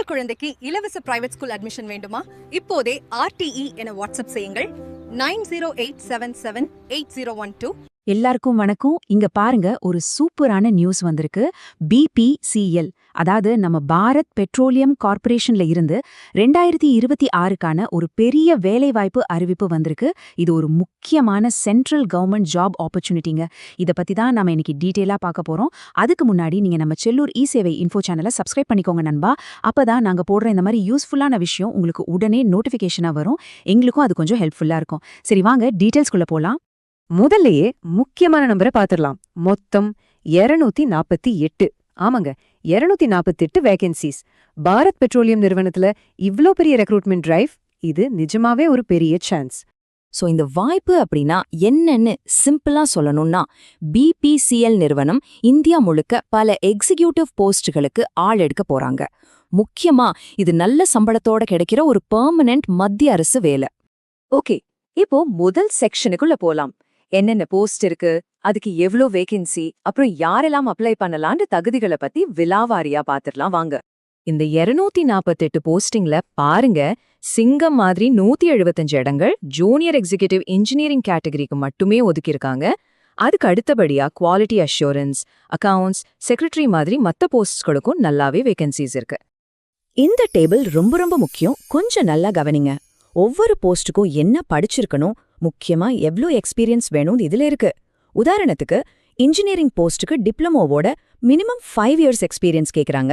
உங்கள் குழந்தைக்கு இலவச பிரைவேட் ஸ்கூல் அட்மிஷன் வேண்டுமா? இப்போதே RTE என வாட்ஸ்அப் செய்யுங்கள் 9087788012. எல்லாருக்கும் வணக்கம். இங்க பாருங்க, ஒரு சூப்பரான நியூஸ் வந்திருக்கு. BPCL, அதாவது நம்ம பாரத் பெட்ரோலியம் கார்ப்பரேஷன்ல இருந்து 2026க்கான ஒரு பெரிய வேலைவாய்ப்பு அறிவிப்பு வந்திருக்கு. இது ஒரு முக்கியமான சென்ட்ரல் கவர்மெண்ட் ஜாப் ஆப்பர்ச்சுனிட்டிங்க. இத பத்தி தான் நம்ம இன்னைக்கு டீடைலா பார்க்க போறோம். அதுக்கு முன்னாடி நீங்க நம்ம செல்லூர் இ-சேவை இன்ஃபோ சேனலை சப்ஸ்கிரைப் பண்ணிக்கோங்க நண்பா. அப்பதான் நாங்க போடுற இந்த மாதிரி யூஸ்ஃபுல்லான விஷயம் உங்களுக்கு உடனே நோட்டிபிகேஷனா வரும். எங்களுக்கும் அது கொஞ்சம் ஹெல்ப்ஃபுல்லா இருக்கும். சரி, வாங்க டீடைல்ஸ்குள்ள போலாம். முதல்லயே முக்கியமான நம்பரை பாத்துடலாம். மொத்தம் 248. ஆமாங்க, 248 வேகன்சிஸ். பாரத் பெட்ரோலியம் நிறுவனத்துல இவ்ளோ பெரிய ரெக்ரூட்மெண்ட் டிரைவ், இது நிஜமாவே ஒரு பெரிய சான்ஸ். சோ இந்த வாய்ப்பு அப்படின்னா என்னன்னு சிம்பிளா சொல்லணும்னா, BPCL நிறுவனம் இந்தியா முழுக்க பல எக்ஸிகியூட்டிவ் போஸ்ட்களுக்கு ஆள் எடுக்க போறாங்க. முக்கியமா இது நல்ல சம்பளத்தோட கிடைக்கிற ஒரு பெர்மனன்ட் மத்திய அரசு வேலை. ஓகே, இப்போ முதல் செக்ஷனுக்குள்ள போலாம். என்னென்ன போஸ்ட் இருக்கு, அதுக்கு எவ்ளோ வேகன்சி, அப்புறம் யாரெல்லாம் அப்ளை பண்ணலான்னு தகுதிகளை பத்தி விலாவாரியா பாத்துடலாம் வாங்க. இந்த 248 போஸ்டிங்ல பாருங்க, சிங்கம் மாதிரி 175 இடங்கள் ஜூனியர் எக்ஸிகியூட்டிவ் இன்ஜினியரிங் கேட்டகரிக்கு மட்டுமே ஒதுக்கியிருக்காங்க. அதுக்கு அடுத்தபடியா குவாலிட்டி அஷ்யூரன்ஸ், அக்கவுண்ட்ஸ், செக்ரட்டரி மாதிரி மத்த போஸ்ட்களுக்கும் நல்லாவே வேகன்சிஸ் இருக்கு. இந்த டேபிள் ரொம்ப ரொம்ப முக்கியம். கொஞ்சம் நல்லா கவனிங்க. ஒவ்வொரு போஸ்டுக்கும் என்ன படிச்சிருக்கணும், முக்கியமா எவ்ளோ எக்ஸ்பீரியன்ஸ் வேணும் இதுல இருக்கு. உதாரணத்துக்கு இன்ஜினியரிங் போஸ்டுக்கு டிப்ளமோவோட மினிமம் 5 இயர்ஸ் எக்ஸ்பீரியன்ஸ் கேக்குறாங்க.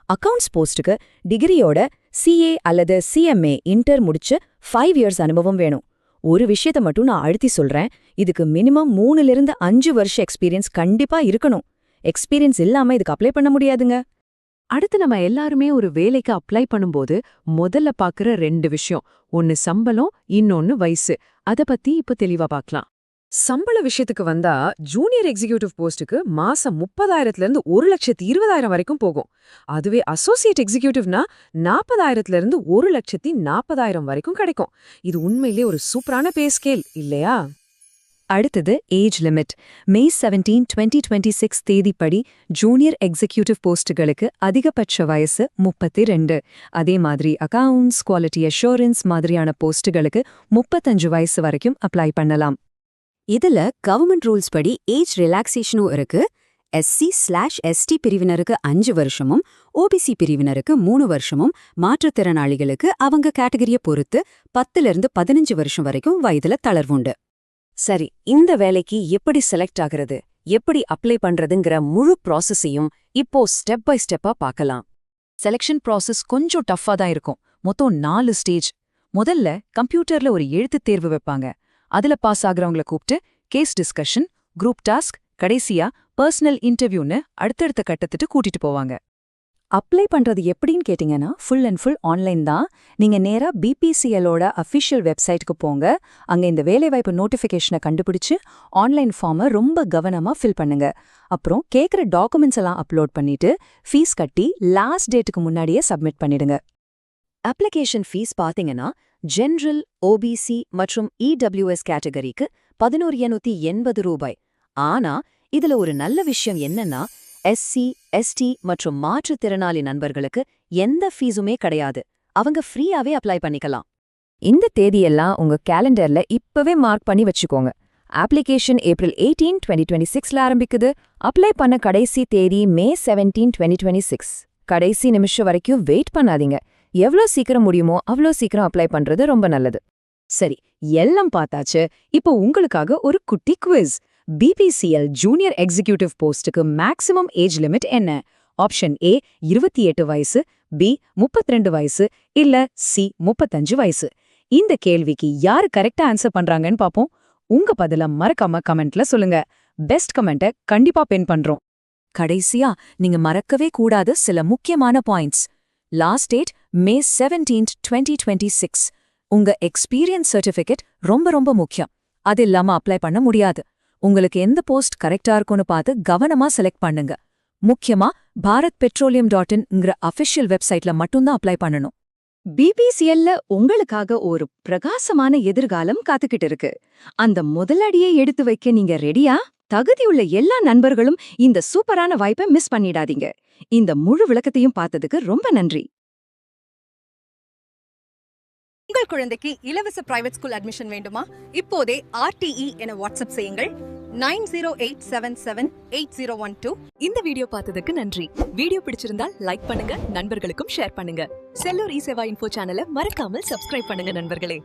அக்கவுண்ட்ஸ் போஸ்டுக்கு டிகிரியோட CA அல்லது CMA இன்டர் முடிச்சு 5 இயர்ஸ் அனுபவம் வேணும். ஒரு விஷயத்த மட்டும் நான் அழுத்தி சொல்றேன், இதுக்கு மினிமம் 3லிருந்து 5 வருஷ எக்ஸ்பீரியன்ஸ் கண்டிப்பா இருக்கணும். எக்ஸ்பீரியன்ஸ் இல்லாம இதுக்கு அப்ளை பண்ண முடியாதுங்க. அடுத்து நம்ம எல்லாருமே ஒரு வேலைக்கு அப்ளை பண்ணும்போது முதல்ல பாக்குற 2 விஷயம், ஒன்னு சம்பளம், இன்னொன்னு வயசு. அத பத்தி இப்ப தெளிவா பார்க்கலாம். சம்பள விஷயத்துக்கு வந்தா, ஜூனியர் எக்ஸிகியூட்டிவ் போஸ்டுக்கு மாசம் 30,000லிருந்து 1,20,000 வரைக்கும் போகும். அதுவே அசோசியேட் எக்ஸிகியூட்டிவ்னா 40,000லிருந்து 1,40,000 வரைக்கும் கிடைக்கும். இது உண்மையிலே ஒரு சூப்பரான பே ஸ்கேல் இல்லையா? அடுத்தது ஏஜ் லிமிட். May 17, 2026 தேதிப்படி ஜூனியர் எக்ஸிகியூட்டிவ் போஸ்டுகளுக்கு அதிகபட்ச வயசு 32. அதே மாதிரி அக்கவுண்ட்ஸ், குவாலிட்டி அஷ்யூரன்ஸ் மாதிரியான போஸ்டுகளுக்கு 35 வயசு வரைக்கும் அப்ளை பண்ணலாம். இதுல கவர்மெண்ட் ரூல்ஸ் படி ஏஜ் ரிலாக்ஸேஷனும் இருக்கு. SC/ST பிரிவினருக்கு 5 வருஷமும், OBC பிரிவினருக்கு 3 வருஷமும், மாற்றுத்திறனாளிகளுக்கு அவங்க கேட்டகரியை பொறுத்து 10லிருந்து 15 வருஷம் வரைக்கும் வயதுல தளர்வுண்டு. சரி, இந்த வேலைக்கு எப்படி செலக்ட் ஆகிறது, எப்படி அப்ளை பண்றதுங்கிற முழு ப்ராசஸையும் இப்போ ஸ்டெப் பை ஸ்டெப்பா பார்க்கலாம். செலக்ஷன் ப்ராசஸ் கொஞ்சம் டஃப்பா தான் இருக்கும். மொத்தம் 4 ஸ்டேஜ். முதல்ல கம்ப்யூட்டர்ல ஒரு எழுத்துத் தேர்வு வைப்பாங்க. அதுல பாஸ் ஆகுறவங்கள கூப்பிட்டு கேஸ் டிஸ்கஷன், குரூப் டாஸ்க், கடைசியா பர்சனல் இன்டர்வியூன்னு அடுத்தடுத்த கட்டத்துட்டு கூட்டிட்டு போவாங்க. அப்ளை பண்றது எப்படின்னு கேட்டிங்கன்னா, ஃபுல் அண்ட் ஃபுல் ஆன்லைன் தான். நீங்க நேரா BPCLோட அஃபிஷியல் வெப்சைட்டுக்கு போங்க. அங்க இந்த வேலைவாய்ப்பு நோட்டிஃபிகேஷனை கண்டுபிடிச்சு ஆன்லைன் ஃபார்மை ரொம்ப கவனமா ஃபில் பண்ணுங்க. அப்புறம் கேட்குற டாக்குமெண்ட்ஸ் எல்லாம் அப்லோட் பண்ணிட்டு ஃபீஸ் கட்டி லாஸ்ட் டேட்டுக்கு முன்னாடியே சப்மிட் பண்ணிடுங்க. அப்ளிகேஷன் ஃபீஸ் பாத்தீங்கன்னா, ஜெனரல், OBC மற்றும் EWS கேட்டகரிக்கு 1180 ரூபாய். ஆனா இதுல ஒரு நல்ல விஷயம் என்னன்னா, SC, ST மற்றும் மாற்றுத்திறனாளி நண்பர்களுக்கு எந்த ஃபீஸுமே கிடையாது. அவங்க ஃப்ரீயாவே அப்ளை பண்ணிக்கலாம். இந்த தேதியெல்லாம் உங்க கேலண்டர்ல இப்பவே மார்க் பண்ணி வச்சுக்கோங்க. அப்ளிகேஷன் April 18, 2026ல ஆரம்பிக்குது. அப்ளை பண்ண கடைசி தேதி May 17, 2026. கடைசி நிமிஷம் வரைக்கும் வெயிட் பண்ணாதீங்க. எவ்ளோ சீக்கிரம் முடியுமோ அவ்ளோ சீக்கிரம் அப்ளை பண்றது ரொம்ப நல்லது. சரி, எல்லாம் பார்த்தாச்சு. இப்போ உங்களுக்காக ஒரு குட்டி குவிஸ். BPCL ஜூனியர் எக்ஸிகியூட்டிவ் போஸ்டுக்கு மேக்ஸிமம் ஏஜ் லிமிட் என்ன? ஆப்ஷன் A 28 வயசு, B 32 வயசு, இல்ல C 35 வயசு. இந்த கேள்விக்கு யாரு கரெக்டா ஆன்சர் பண்றாங்கன்னு பாப்போம். உங்க பதில மறக்காம கமெண்ட்ல சொல்லுங்க. பெஸ்ட் கமெண்ட்டை கண்டிப்பா பென் பண்றோம். கடைசியா நீங்க மறக்கவே கூடாது சில முக்கியமான பாயிண்ட்ஸ். Last date May 17, 2026. உங்க எக்ஸ்பீரியன்ஸ் சர்டிஃபிகேட் ரொம்ப ரொம்ப முக்கியம். அது இல்லாம அப்ளை பண்ண முடியாது. உங்களுக்கு எந்த போஸ்ட் கரெக்டா இருக்கும்னு பார்த்து கவனமா செலக்ட் பண்ணுங்க. முக்கியமா bharatpetroleum.in அஃபிஷியல் வெப்சைட்ல மட்டும்தான் அப்ளை பண்ணணும். BPCLல உங்களுக்காக ஒரு பிரகாசமான எதிர்காலம் காத்துக்கிட்டு இருக்கு. அந்த முதலடியை எடுத்து வைக்க நீங்க ரெடியா? தகுதியுள்ள எல்லா நண்பர்களும் இந்த சூப்பரான வாய்ப்பை மிஸ் பண்ணிடாதீங்க. இந்த முழு விளக்கத்தையும் பார்த்ததுக்கு ரொம்ப நன்றி. உங்கள் குழந்தைக்கு இலவச பிரைவேட் ஸ்கூல் அட்மிஷன் வேண்டுமா? இப்போதே RTE என வாட்ஸ்அப் செய்யுங்கள் 9087788012. இந்த வீடியோ பார்த்ததுக்கு நன்றி. வீடியோ பிடிச்சிருந்தால் லைக் பண்ணுங்க, நண்பர்களுக்கும் ஷேர் பண்ணுங்க. செல்லூர் இ சேவா இன்ஃபோ சேனலை மறக்காமல் சப்ஸ்கிரைப் பண்ணுங்க நண்பர்களே.